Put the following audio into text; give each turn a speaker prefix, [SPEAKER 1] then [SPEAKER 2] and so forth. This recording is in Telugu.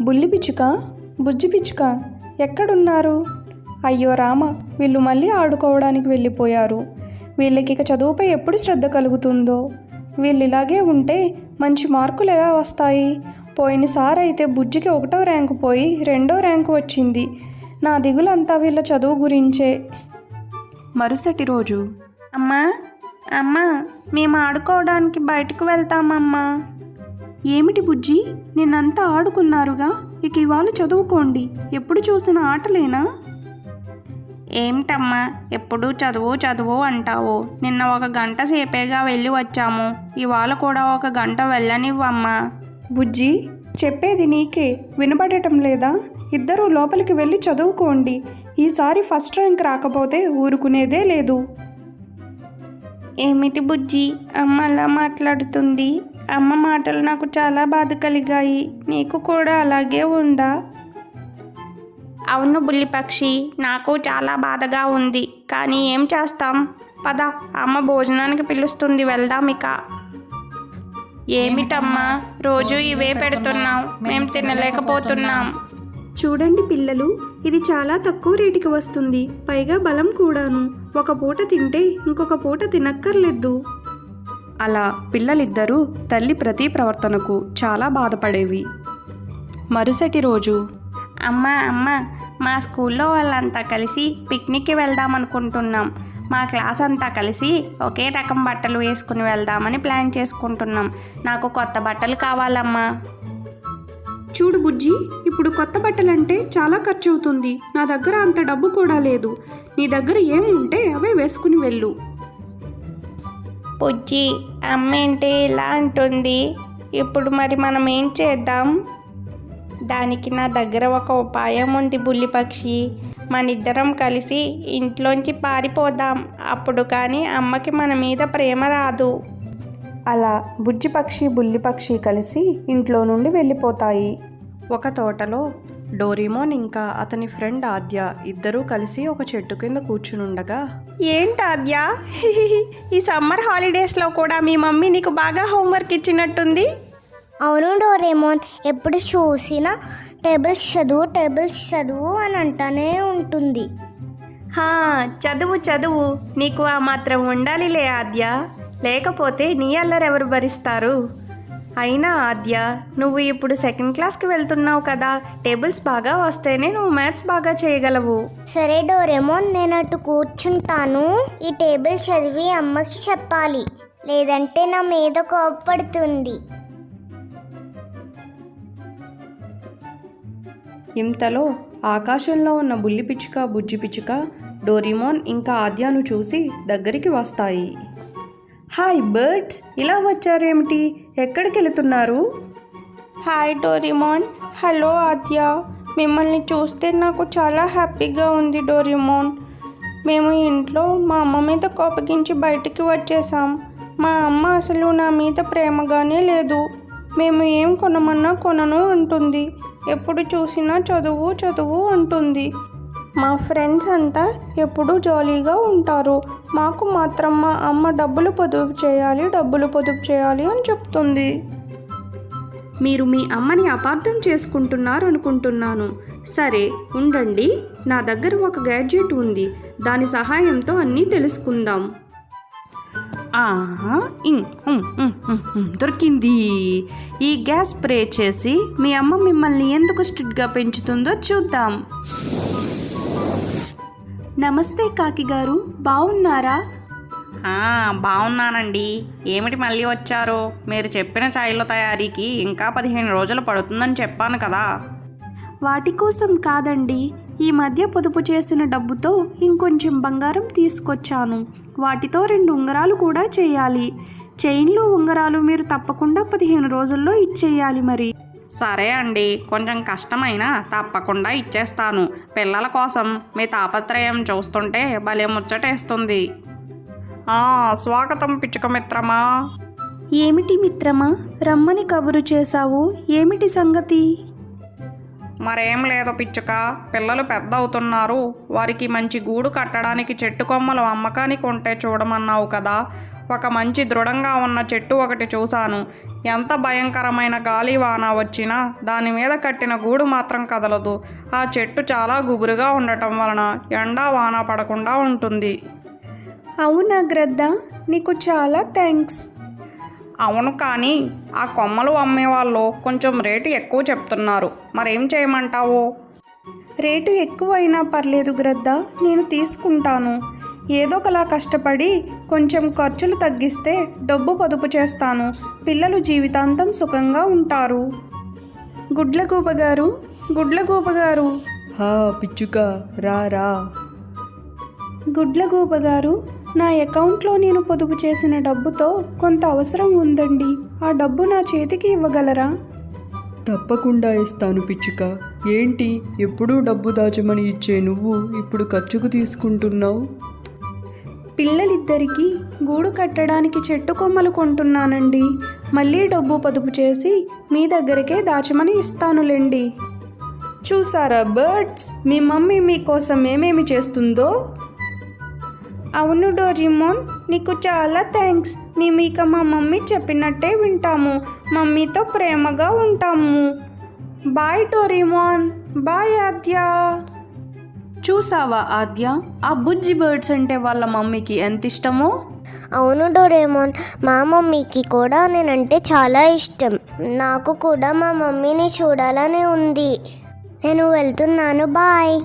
[SPEAKER 1] బుల్లి పిచ్చుక, బుజ్జి పిచ్చుక ఎక్కడున్నారు? అయ్యో రామ, వీళ్ళు మళ్ళీ ఆడుకోవడానికి వెళ్ళిపోయారు. వీళ్ళకి ఇక చదువుపై ఎప్పుడు శ్రద్ధ కలుగుతుందో. వీళ్ళు ఇలాగే ఉంటే మంచి మార్కులు ఎలా వస్తాయి? పోయినసారి అయితే బుజ్జికి 1వ ర్యాంకు పోయి 2వ ర్యాంకు వచ్చింది. నా దిగులంతా వీళ్ళ చదువు గురించే. మరుసటి రోజు, అమ్మా అమ్మా, మేము ఆడుకోవడానికి బయటకు వెళ్తామమ్మా. ఏమిటి బుజ్జి, నిన్నంతా ఆడుకున్నారుగా, ఇక ఇవాళ చదువుకోండి. ఎప్పుడు చూసిన ఆటలేనా?
[SPEAKER 2] ఏమిటమ్మా ఎప్పుడు చదువు చదువు అంటావు? నిన్న 1 గంట సేపేగా వెళ్ళి వచ్చాము. ఇవాళ కూడా 1 గంట వెళ్ళనివ్వమ్మా.
[SPEAKER 1] బుజ్జి, చెప్పేది నీకే వినపడటం లేదా? ఇద్దరూ లోపలికి వెళ్ళి చదువుకోండి. ఈసారి ఫస్ట్ ర్యాంక్ రాకపోతే ఊరుకునేదే లేదు.
[SPEAKER 2] ఏమిటి బుజ్జి, అమ్మ అలా మాట్లాడుతుంది? అమ్మ మాటలు నాకు చాలా బాధ కలిగాయి. నీకు కూడా అలాగే ఉందా? అవును బుల్లిపక్షి, నాకు చాలా బాధగా ఉంది. కానీ ఏం చేస్తాం? పద, అమ్మ భోజనానికి పిలుస్తుంది, వెళ్దాం ఇక. ఏమిటమ్మా రోజు ఇవే పెడుతున్నావు? మేం తినలేకపోతున్నాం.
[SPEAKER 1] చూడండి పిల్లలు, ఇది చాలా తక్కువ రేటుకి వస్తుంది. పైగా బలం కూడాను. 1 పూట తింటే ఇంకొక పూట తినక్కర్లేదు. అలా పిల్లలిద్దరూ తల్లి ప్రతి ప్రవర్తనకు చాలా బాధపడేవి. మరుసటి రోజు,
[SPEAKER 2] అమ్మా, మా స్కూల్లో వాళ్ళంతా కలిసి పిక్నిక్కి వెళ్దాం అనుకుంటున్నాం. మా క్లాస్ అంతా కలిసి ఒకే రకం బట్టలు వేసుకుని వెళ్దామని ప్లాన్ చేసుకుంటున్నాం. నాకు కొత్త బట్టలు కావాలమ్మా.
[SPEAKER 1] చూడు బుజ్జి, ఇప్పుడు కొత్త బట్టలంటే చాలా ఖర్చు అవుతుంది. నా దగ్గర అంత డబ్బు కూడా లేదు. నీ దగ్గర ఏముంటే అవే వేసుకుని వెళ్ళు.
[SPEAKER 2] బుజ్జి, అమ్మ ఏంటి ఇలా అంటుంది? ఇప్పుడు మరి మనం ఏం చేద్దాం? దానికి నా దగ్గర ఒక ఉపాయం ఉంది బుల్లిపక్షి. మనిద్దరం కలిసి ఇంట్లోంచి పారిపోదాం. అప్పుడు కానీ అమ్మకి మన మీద ప్రేమ రాదు.
[SPEAKER 1] అలా బుజ్జిపక్షి బుల్లిపక్షి కలిసి ఇంట్లో నుండి వెళ్ళిపోతాయి. ఒక తోటలో డోరేమోన్ ఇంకా అతని ఫ్రెండ్ ఆద్య ఇద్దరూ కలిసి ఒక చెట్టు కింద కూర్చునుండగా,
[SPEAKER 2] ఏంటి ఆద్య, ఈ సమ్మర్ హాలిడేస్లో కూడా మీ మమ్మీ నీకు బాగా హోంవర్క్ ఇచ్చినట్టుంది?
[SPEAKER 3] అవును డోరేమోన్, ఎప్పుడు చూసినా టేబుల్స్ చదువు అని అంటానే ఉంటుంది.
[SPEAKER 2] చదువు నీకు ఆ మాత్రం ఉండాలిలే ఆద్య. లేకపోతే నీ అల్లరెవరు భరిస్తారు? అయినా ఆద్య, నువ్వు ఇప్పుడు 2nd క్లాస్కి వెళ్తున్నావు కదా, టేబుల్స్ బాగా వస్తేనే నువ్వు మ్యాథ్స్ బాగా చేయగలవు.
[SPEAKER 3] సరే డోరేమోన్, నేను అటు కూర్చుంటాను. ఈ టేబుల్ చదివి అమ్మకి చెప్పాలి, లేదంటే నా మీద కోప్పడుతుంది.
[SPEAKER 1] ఇంతలో ఆకాశంలో ఉన్న బుల్లి పిచ్చుక బుజ్జి పిచ్చుక డోరేమోన్ ఇంకా ఆద్యను చూసి దగ్గరికి వస్తాయి. హాయ్ బర్డ్స్, ఇలా వచ్చారేమిటి? ఎక్కడికి వెళుతున్నారు?
[SPEAKER 2] Hi Doraemon. హలో ఆద్య, మిమ్మల్ని చూస్తే నాకు చాలా హ్యాపీగా ఉంది డోరేమోన్. మేము ఇంట్లో మా అమ్మ మీద కోపగించి బయటికి వచ్చేసాం. మా అమ్మ అసలు నా మీద ప్రేమగానే లేదు. మేము ఏం కొనమన్నా కొనను అంటుంది. ఎప్పుడు చూసినా చదువు అంటుంది. మా ఫ్రెండ్స్ అంతా ఎప్పుడూ జాలీగా ఉంటారు. మాకు మాత్రం మా అమ్మ డబ్బులు పొదుపు చేయాలి అని చెప్తుంది.
[SPEAKER 1] మీరు మీ అమ్మని అపార్థం చేసుకుంటున్నారు అనుకుంటున్నాను. సరే ఉండండి, నా దగ్గర ఒక గ్యాడ్జెట్ ఉంది. దాని సహాయంతో అన్నీ తెలుసుకుందాం. దొరికింది. ఈ గ్యాస్ స్ప్రే చేసి మీ అమ్మ మిమ్మల్ని ఎందుకు స్ట్రిక్ట్గా పెంచుతుందో చూద్దాం. నమస్తే కాకి గారు, బాగున్నారా?
[SPEAKER 2] బాగున్నానండి. ఏమిటి మళ్ళీ వచ్చారు? మీరు చెప్పిన చాయ్ల తయారీకి ఇంకా 15 రోజులు పడుతుందని చెప్పాను కదా.
[SPEAKER 1] వాటి కోసం కాదండి, ఈ మధ్య పొదుపు చేసిన డబ్బుతో ఇంకొంచెం బంగారం తీసుకొచ్చాను. వాటితో 2 ఉంగరాలు కూడా చేయాలి. చైన్లు ఉంగరాలు మీరు తప్పకుండా 15 రోజుల్లో ఇచ్చేయాలి. మరి
[SPEAKER 2] సరే అండి, కొంచెం కష్టమైనా తప్పకుండా ఇచ్చేస్తాను. పిల్లల కోసం మీ తాపత్రయం చూస్తుంటే భలే ముచ్చటేస్తుంది. స్వాగతం పిచ్చుక మిత్రమా.
[SPEAKER 1] ఏమిటి మిత్రమా, రమ్మని కబురు చేశావు? ఏమిటి సంగతి?
[SPEAKER 2] మరేం లేదు పిచ్చుక, పిల్లలు పెద్ద అవుతున్నారు. వారికి మంచి గూడు కట్టడానికి చెట్టు కొమ్మలు అమ్మకానికి ఉంటే చూడమన్నావు కదా. ఒక మంచి దృఢంగా ఉన్న చెట్టు ఒకటి చూశాను. ఎంత భయంకరమైన గాలి వాన వచ్చినా దాని మీద కట్టిన గూడు మాత్రం కదలదు. ఆ చెట్టు చాలా గుబురుగా ఉండటం వలన ఎండా వాన పడకుండా ఉంటుంది.
[SPEAKER 1] అవునా గ్రద్ద, నీకు చాలా థ్యాంక్స్.
[SPEAKER 2] అవును, కానీ ఆ కొమ్మలు అమ్మేవాళ్ళు కొంచెం రేటు ఎక్కువ చెప్తున్నారు. మరేం చేయమంటావు?
[SPEAKER 1] రేటు ఎక్కువైనా పర్లేదు గ్రద్ద, నేను తీసుకుంటాను. ఏదో ఒకలా కష్టపడి కొంచెం ఖర్చులు తగ్గిస్తే డబ్బు పొదుపు చేస్తాను. పిల్లలు జీవితాంతం సుఖంగా ఉంటారు. గుడ్లగూబ గారు, గుడ్లగూబ గారు.
[SPEAKER 4] హా పిచ్చుక, రా రా.
[SPEAKER 1] గుడ్లగూబ గారు, నా అకౌంట్లో నేను పొదుపు చేసిన డబ్బుతో కొంత అవసరం ఉందండి. ఆ డబ్బు నా చేతికి ఇవ్వగలరా?
[SPEAKER 4] తప్పకుండా ఇస్తాను పిచ్చుక. ఏంటి, ఎప్పుడూ డబ్బు దాచమని ఇచ్చే నువ్వు ఇప్పుడు ఖర్చుకు తీసుకుంటున్నావు?
[SPEAKER 1] పిల్లలిద్దరికీ గూడు కట్టడానికి చెట్టు కొమ్మలు కొంటున్నానండి. మళ్ళీ డబ్బు పొదుపు చేసి మీ దగ్గరకే దాచమని ఇస్తానులేండి. చూసారా బర్డ్స్, మీ మమ్మీ మీకోసం ఏమేమి చేస్తుందో?
[SPEAKER 2] అవును డోరేమోన్, నీకు చాలా థ్యాంక్స్. మేము ఇక మా మమ్మీ చెప్పినట్టే వింటాము. మమ్మీతో ప్రేమగా ఉంటాము. Bye Doraemon. బాయ్ ఆద్య.
[SPEAKER 1] చూసావా ఆద్య, ఆ బుజ్జి బర్డ్స్ అంటే వాళ్ళ మమ్మీకి ఎంత ఇష్టమో?
[SPEAKER 3] అవును డోరేమోన్, మా మమ్మీకి కూడా నేనంటే చాలా ఇష్టం. నాకు కూడా మా మమ్మీని చూడాలని ఉంది. నేను వెళ్తున్నాను. బాయ్.